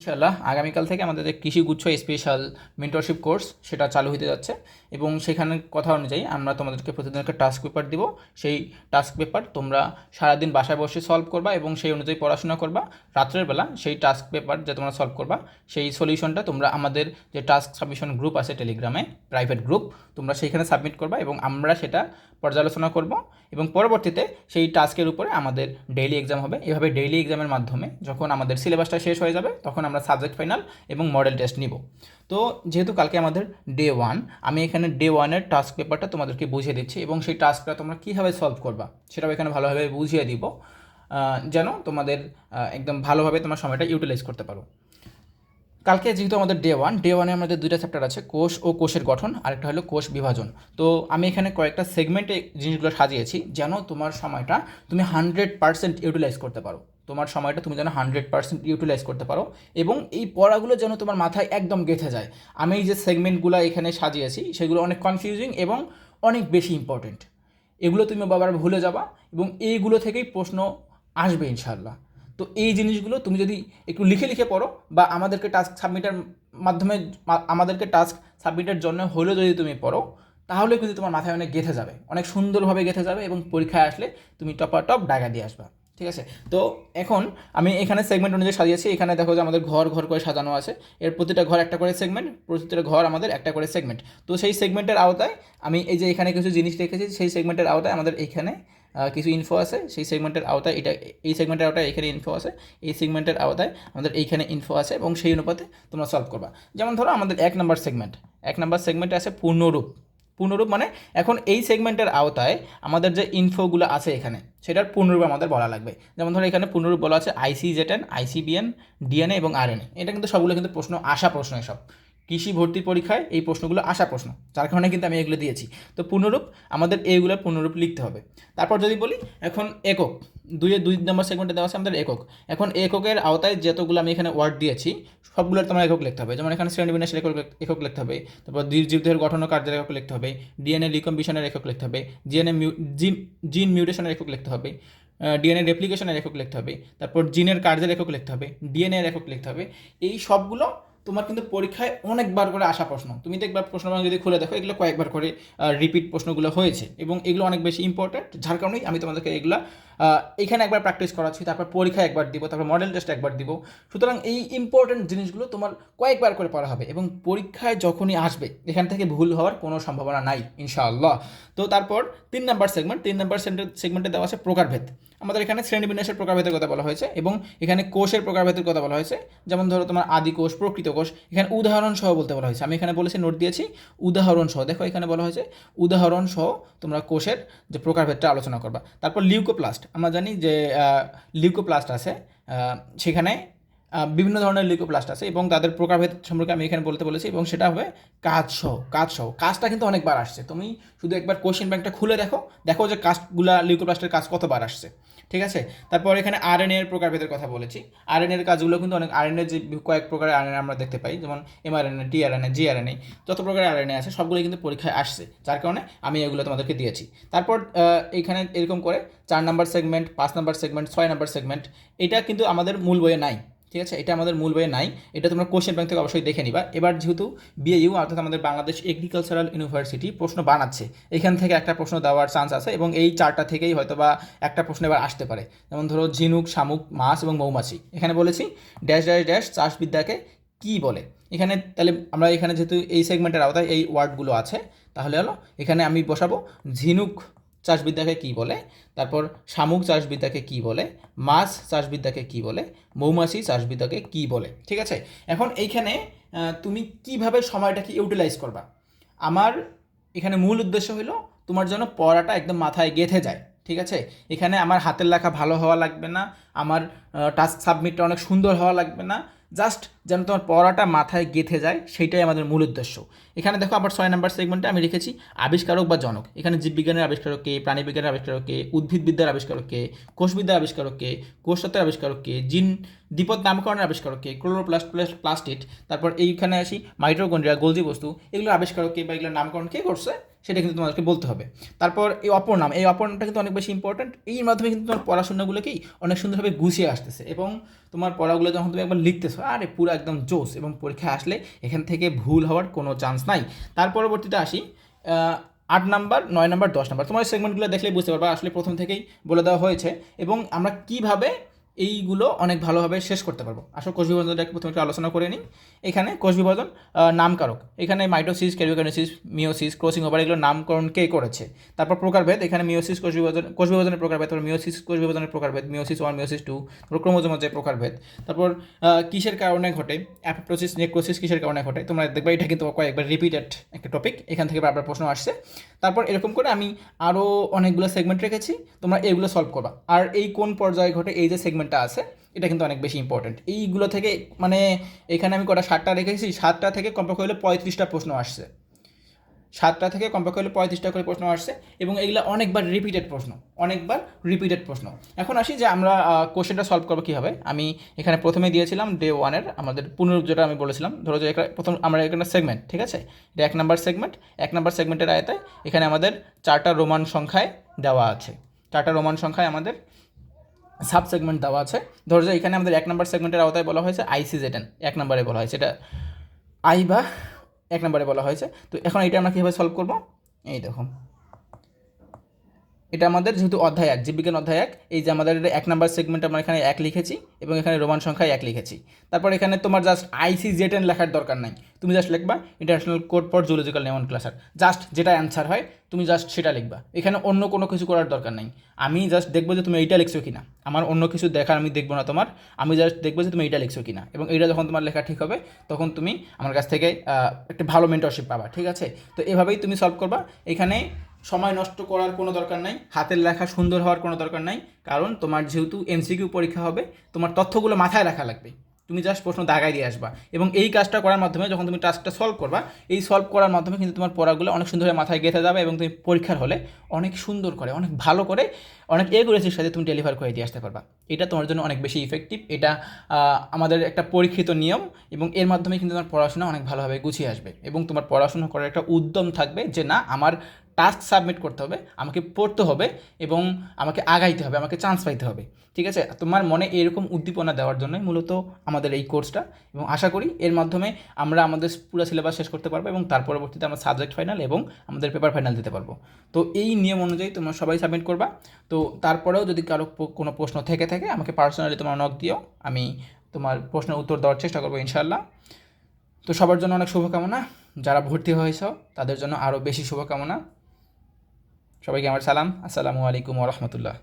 ইনশাআল্লাহ আগামীকাল থেকে আমাদের যে কৃষিগুচ্ছ স্পেশাল মেন্টরশিপ কোর্স সেটা চালু হতে যাচ্ছে এবং সেখানে কথা অনুযায়ী আমরা তোমাদেরকে প্রতিদিন একটা টাস্ক পেপার দিব। সেই টাস্ক পেপার তোমরা সারাদিন বাসায় বসে সলভ করবা এবং সেই অনুযায়ী পড়াশোনা করবা। রাত্রের বেলা সেই টাস্ক পেপার যে তোমরা সলভ করবা সেই সলিউশনটা তোমরা আমাদের যে টাস্ক সাবমিশন গ্রুপ আছে টেলিগ্রামে, প্রাইভেট গ্রুপ, তোমরা সেইখানে সাবমিট করবা এবং আমরা সেটা পর্যালোচনা করব এবং পরবর্তীতে সেই টাস্কের উপরে আমাদের ডেইলি এক্সাম হবে। এভাবে ডেইলি এক্সামের মাধ্যমে যখন আমাদের সিলেবাসটা শেষ হয়ে যাবে তখন আমরা সাবজেক্ট ফাইনাল এবং মডেল টেস্ট নিব। তো যেহেতু কালকে আমাদের ডে 1, আমি এখানে ডে 1-এর টাস্ক পেপারটা তোমাদেরকে বুঝিয়ে দিচ্ছি এবং সেই টাস্কটা তোমরা কীভাবে সলভ করবা সেটাও এখানে ভালোভাবে বুঝিয়ে দিব, যেন তোমাদের একদম ভালোভাবে তোমার সময়টা ইউটিলাইজ করতে পারো। কালকে যেহেতু আমাদের ডে 1-এ আমাদের দুইটা চ্যাপ্টার আছে, কোষ ও কোষের গঠন, আরেকটা হলো কোষ বিভাজন। তো আমি এখানে কয়েকটা সেগমেন্টে জিনিসগুলো সাজিয়েছি যেন তোমার সময়টা তুমি 100% ইউটিলাইজ করতে পারো। তোমার সময়টা তুমি যেন 100% ইউটিলাইজ করতে পারো এবং এই পড়াগুলো যেন তোমার মাথায় একদম গেঁথে যায়। আমি এই যে সেগমেন্টগুলো এখানে সাজিয়েছি সেগুলো অনেক কনফিউজিং এবং অনেক বেশি ইম্পর্টেন্ট। এগুলো তুমি বাবার ভুলে যাবা এবং এইগুলো থেকেই প্রশ্ন আসবে ইনশাআল্লাহ। তো এই জিনিসগুলো তুমি যদি একটু লিখে লিখে পড়ো বা আমাদেরকে টাস্ক সাবমিটের মাধ্যমে আমাদেরকে টাস্ক সাবমিটের জন্য হলেও যদি তুমি পড়ো, তাহলে কিন্তু তোমার মাথায় অনেক গেঁথে যাবে, অনেক সুন্দরভাবে গেঁথে যাবে এবং পরীক্ষায় আসলে তুমি টপাটপ ডাকা দিয়ে আসবা। ঠিক আছে? তো এখন আমি এখানে সেগমেন্ট অনুযায়ী সাজিয়েছি। এখানে দেখো যে আমাদের ঘর ঘর করে সাজানো আছে, এর প্রতিটা ঘর একটা করে সেগমেন্ট, প্রতিটা ঘর আমাদের একটা করে সেগমেন্ট। তো সেই সেগমেন্টের আওতায় আমি এই যে এখানে কিছু জিনিস রেখেছি, সেই সেগমেন্টের আওতায় আমাদের এইখানে কিছু ইনফো আছে। সেই সেগমেন্টের আওতায় এই সেগমেন্টের আওতায় এখানে ইনফো আছে, এই সেগমেন্টের আওতায় আমাদের এইখানে ইনফো আছে এবং সেই অনুপাতে তোমরা সলভ করবা। যেমন ধরো আমাদের 1 নম্বর সেগমেন্টে আছে পূর্ণরূপ। পূর্ণরূপ মানে এখন এই সেগমেন্টের আওতায় আমাদের যে ইনফোগুলো আছে এখানে সেটার পূর্ণরূপ আমাদের বলা লাগবে। যেমন ধরো এখানে পূর্ণরূপ বলা আছে ICZN, ICBN, ডিএনএ এবং আরএনএ। এটা কিন্তু সবগুলো কিন্তু প্রশ্ন এসব কৃষি ভর্তির পরীক্ষায় এই প্রশ্নগুলো আসা প্রশ্ন, যার কারণে কিন্তু আমি এগুলো দিয়েছি। তো পূর্ণরূপ আমাদের এইগুলোর পূর্ণরূপ লিখতে হবে। তারপর যদি বলি এখন একক, 2 নম্বর সেগমেন্টে দেওয়া আছে আমাদের একক। এখন এককের আওতায় যতগুলো আমি এখানে ওয়ার্ড দিয়েছি সবগুলোর তোমার একক লিখতে হবে। যেমন এখানে শ্রেণীবিন্যাসের একক লিখতে হবে, তারপর জীবদেহের গঠন ও কার্যের একক লিখতে হবে, ডিএনএ রিকম্বিশনের একক লিখতে হবে, জিন মিউটেশনের একক লিখতে হবে, ডিএনএ রেপ্লিকেশনের একক লিখতে হবে, তারপর জিনের কার্যের একক লিখতে হবে, ডিএনএ এর একক লিখতে হবে। এই সবগুলো তোমার কিন্তু পরীক্ষায় অনেকবার করে আসা প্রশ্ন। তুমি দেখবা প্রশ্ন ব্যাংক যদি খুলে দেখো এগুলো কয়েকবার করে রিপিট প্রশ্নগুলো হয়েছে এবং এগুলো অনেক বেশি ইম্পর্ট্যান্ট, যার কারণেই আমি তোমাদেরকে এগুলো এখানে একবার প্র্যাকটিস করাচ্ছি, তারপর পরীক্ষায় একবার দিব, তারপর মডেল টেস্ট একবার দিব। সুতরাং এই ইম্পর্ট্যান্ট জিনিসগুলো তোমার কয়েকবার করে পড়া হবে এবং পরীক্ষায় যখনই আসবে এখান থেকে ভুল হওয়ার কোনো সম্ভাবনা নাই ইনশাআল্লাহ। তো তারপর 3 নম্বর সেগমেন্টে দেওয়া আছে প্রকারভেদ। আমাদের এখানে শ্রেণীবিন্যাসের প্রকারভেদের কথা বলা হয়েছে এবং এখানে কোষের প্রকারভেদের কথা বলা হয়েছে। যেমন ধরো তোমার আদি কোষ, প্রকৃত কোষ, এখানে উদাহরণ সহ বলতে বলা হয়েছে। আমি এখানে বলেছি, নোট দিয়েছি উদাহরণ সহ। দেখো এখানে বলা হয়েছে উদাহরণ সহ তোমরা কোষের যে প্রকারভেদটা আলোচনা করবা। তারপর লিউকোপ্লাস্ট, আমরা জানি যে লিউকোপ্লাস্ট আছে, সেখানে বিভিন্ন ধরনের লিউকোপ্লাস্ট আছে এবং তাদের প্রকারভেদ সম্পর্কে আমি এখানে বলতে বলেছি এবং সেটা হবে কাজটা কিন্তু অনেকবার আসছে। তুমি শুধু একবার কোশ্চেন ব্যাংকটা খুলে দেখো যে কাজগুলা লিউকোপ্লাস্টের কাজ কতবার আসছে। ঠিক আছে? তারপর এখানে আরএনএ এর প্রকারভেদের কথা বলেছি। আরএনএ এর কাজগুলো কিন্তু অনেক, আরএনএ যে কয়েক প্রকারের আরএনএ আমরা দেখতে পাই, যেমন এমআরএনএ, টিআরএনএ, জিআরএনএ, যত প্রকারের আরএনএ আছে সবগুলোই কিন্তু পরীক্ষায় আসছে, যার কারণে আমি এগুলো তোমাদেরকে দিয়েছি। তারপর এখানে এরকম করে 4 নম্বর সেগমেন্ট, 5 নম্বর সেগমেন্ট, 6 নম্বর সেগমেন্ট, এটা কিন্তু আমাদের মূল বইয়ে নাই। ঠিক আছে? এটা আমাদের মূল বইয়ে নাই, এটা তোমরা কোশ্চেন ব্যাংক থেকে অবশ্যই দেখে নিবা। এবার যেহেতু বিএইউ অর্থাৎ আমাদের বাংলাদেশ এগ্রিকালচারাল ইউনিভার্সিটি প্রশ্ন বানাচ্ছে, এখান থেকে একটা প্রশ্ন দেওয়ার চান্স আছে এবং এই 4টা থেকেই হয়তো বা একটা প্রশ্ন এবার আসতে পারে। যেমন ধরো ঝিনুক, শামুক, মাছ এবং মৌমাছি। এখানে বলেছি ড্যাশ ড্যাশ ড্যাশ চাষবিদ্যাকে কী বলে। এখানে তাহলে আমরা এখানে যেহেতু এই সেগমেন্টের আওতায় এই ওয়ার্ডগুলো আছে, তাহলে হলো এখানে আমি বসাবো ঝিনুক চাষবিদ্যাকে কী বলে, তারপর শামুক চাষবিদ্যাকে কী বলে, মাছ চাষবিদ্যাকে কী বলে, মৌমাছি চাষবিদ্যাকে কী বলে। ঠিক আছে? এখন এইখানে তুমি কিভাবে সময়টাকে ইউটিলাইজ করবা, আমার এখানে মূল উদ্দেশ্য হলো তোমার জন্য পড়াটা একদম মাথায় গেঁথে যায়। ঠিক আছে? এখানে আমার হাতের লেখা ভালো হওয়া লাগবে না, আমার টাস্ক সাবমিটটা অনেক সুন্দর হওয়া লাগবে না, জাস্ট যেন তোমার পড়াটা মাথায় গেঁথে যায়, সেইটাই আমাদের মূল উদ্দেশ্য। এখানে দেখো আবার 6 নম্বর সেগমেন্টে আমি লিখেছি আবিষ্কারক বা জনক। এখানে জীববিজ্ঞানের আবিষ্কারককে, প্রাণীবিজ্ঞানের আবিষ্কারককে, উদ্ভিদবিদ্যার আবিষ্কারককে, কোষবিদ্যার আবিষ্কারককে, কোষতত্ত্বের আবিষ্কারককে, জিন দ্বিপদ নামকরণের আবিষ্কারককে, ক্লোরোপ্লাস্টিড, তারপর এইখানে আসি মাইটোকন্ড্রিয়া, গোলজি বস্তু, এগুলোর আবিষ্কারককে বা এগুলোর নামকরণ কে করছে সেটা কিন্তু তোমাদেরকে বলতে হবে। তারপর এই অপর নামটা কিন্তু অনেক বেশি ইম্পর্ট্যান্ট। এই মাধ্যমে কিন্তু তোমার পড়াশোনাগুলোকেই অনেক সুন্দরভাবে সুন্দরভাবে গুছিয়ে আসতেছে এবং তোমার পড়াগুলো যখন তুমি একবার লিখতেছো আরে পুরো একদম জোস, এবং পরীক্ষায় আসলে এখান থেকে ভুল হওয়ার কোনো চান্স নাই। তার পরবর্তীতে আসি 8 নাম্বার, 9 নাম্বার, 10 নাম্বার। তোমার সেগমেন্টগুলো দেখলেই বুঝতে পারবা আসলে প্রথম থেকেই বলে দেওয়া হয়েছে এবং আমরা কীভাবে এইগুলো অনেক ভালোভাবে শেষ করতে পারবো। আসলে কোষ বিভাজনটা প্রথমে একটু আলোচনা করে নিই। এখানে কোষ বিভাজন নামকারক, এখানে mitosis, karyokinesis, meiosis, crossing over, এগুলো নামকরণ কে করেছে। তারপর প্রকারভেদ, এখানে মিওসিস কোষ বিভাজনের প্রকারভেদ, তারপর মিওসিস কোষ বিভাজনের প্রকারভেদ, মিওসিস 1, মিওসিস 2, তারপর ক্রোমোজোমের যে প্রকারভেদ। তারপর কিসের কারণে ঘটে, অ্যাপোপ্টোসিস, নেক্রোসিস কিসের কারণে ঘটে, তোমরা দেখবে এটা কিন্তু কয়েকবার রিপিটেড একটা টপিক, এখান থেকে বারবার প্রশ্ন আসছে। তারপর এরকম করে আমি আরও অনেকগুলো সেগমেন্ট রেখেছি, তোমরা এগুলো সলভ করবা। আর এই কোন পর্যায়ে ঘটে এই যে সেগমেন্টটা আছে এটা কিন্তু অনেক বেশি ইম্পর্টেন্ট। এইগুলো থেকে মানে এখানে আমি কটা 7টা রেখেছি, 7টা থেকে কমপক্ষে হলে 35টা প্রশ্ন আসছে, 7টা থেকে কমপক্ষে হলে 35টা করে প্রশ্ন আসছে এবং এগুলো অনেকবার রিপিটেড প্রশ্ন। এখন আসি যে আমরা কোশ্চেনটা সলভ করবো কীভাবে। আমি এখানে প্রথমে দিয়েছিলাম ডে 1-এর আমাদের পুনরূপ, যেটা আমি বলেছিলাম। ধরো যে প্রথম আমরা এখানে সেগমেন্ট, ঠিক আছে, এটা 1 নাম্বার সেগমেন্ট। 1 নাম্বার সেগমেন্টের আয়তায় এখানে আমাদের 4টা রোমান সংখ্যায় দেওয়া আছে, 4টা রোমান সংখ্যায় আমাদের সাব সেগমেন্ট দেওয়া আছে। ধরো যে এখানে আমাদের 1 নাম্বার সেগমেন্টের আওতায় বলা হয়েছে ICZ10, 1 নাম্বারে বলা হয়েছে এটা আই বা 1 নাম্বারে বলা হয়েছে। তো এখন এটা আমরা কীভাবে সলভ করবো, এই দেখুন এটা আমাদের যেহেতু অধ্যায় 1, জীববিজ্ঞান অধ্যায় 1, এই যে আমাদের 1 নাম্বার সেগমেন্ট আমরা এখানে 1 লিখেছি এবং এখানে রোমান সংখ্যায় 1 লিখেছি। তারপর এখানে তোমার জাস্ট ICZ10 লেখার দরকার নাই, তুমি জাস্ট লিখবা international code for zoological nomenclature, just যেটা অ্যান্সার হয় তুমি জাস্ট সেটা লিখবা, এখানে অন্য কোনো কিছু করার দরকার নাই। আমি জাস্ট দেখবো যে তুমি এইটা লিখছো কিনা, আমার অন্য কিছু দেখার আমি দেখবো না তোমার, আমি জাস্ট দেখবো যে তুমি এইটা লিখছো কিনা, এবং এইটা যখন তোমার লেখা ঠিক হবে তখন তুমি আমার কাছ থেকে একটা ভালো মেন্টরশিপ পাবা, ঠিক আছে। তো এভাবেই তুমি সলভ করবা, এখানে সময় নষ্ট করার কোনো দরকার নাই, হাতের লেখা সুন্দর হওয়ার কোনো দরকার নাই, কারণ তোমার যেহেতু MCQ পরীক্ষা হবে তোমার তথ্যগুলো মাথায় রাখা লাগবে, তুমি জাস্ট প্রশ্ন দাগাই দিয়ে আসবা। এবং এই কাজটা করার মাধ্যমে যখন তুমি টাস্কটা সলভ করবা, এই সলভ করার মাধ্যমে কিন্তু তোমার পড়াগুলো অনেক সুন্দরভাবে মাথায় গেঁথে যাবে এবং তুমি পরীক্ষার হলে অনেক সুন্দর করে, অনেক ভালো করে, অনেক এগুরেসির সাথে তুমি ডেলিভার করে দিয়ে আসতে পারবা। এটা তোমার জন্য অনেক বেশি ইফেক্টিভ, এটা আমাদের একটা পরীক্ষিত নিয়ম এবং এর মাধ্যমে কিন্তু তোমার পড়াশোনা অনেক ভালোভাবে গুছিয়ে আসবে এবং তোমার পড়াশোনা করার একটা উদ্যম থাকবে যে না আমার টাস্ক সাবমিট করতে হবে, আমাকে পড়তে হবে এবং আমাকে আগাইতে হবে, আমাকে চান্স পাইতে হবে, ঠিক আছে। তোমার মনে এরকম উদ্দীপনা দেওয়ার জন্যই মূলত আমাদের এই কোর্সটা, এবং আশা করি এর মাধ্যমে আমরা আমাদের পুরো সিলেবাস শেষ করতে পারবো এবং তার পরবর্তীতে আমরা সাবজেক্ট ফাইনাল এবং আমাদের পেপার ফাইনাল দিতে পারবো। তো এই নিয়ম অনুযায়ী তোমরা সবাই সাবমিট করবা। তো তারপরেও যদি কারো কোনো প্রশ্ন থেকে থাকে আমাকে পার্সোনালি তোমার নক দিও, আমি তোমার প্রশ্নের উত্তর দেওয়ার চেষ্টা করবো ইনশাআল্লাহ। তো সবার জন্য অনেক শুভকামনা, যারা ভর্তি হয়েছ তাদের জন্য আরও বেশি শুভকামনা। সবাইকে আমার সালাম, আসসালামু আলাইকুম ওয়া রাহমাতুল্লাহ।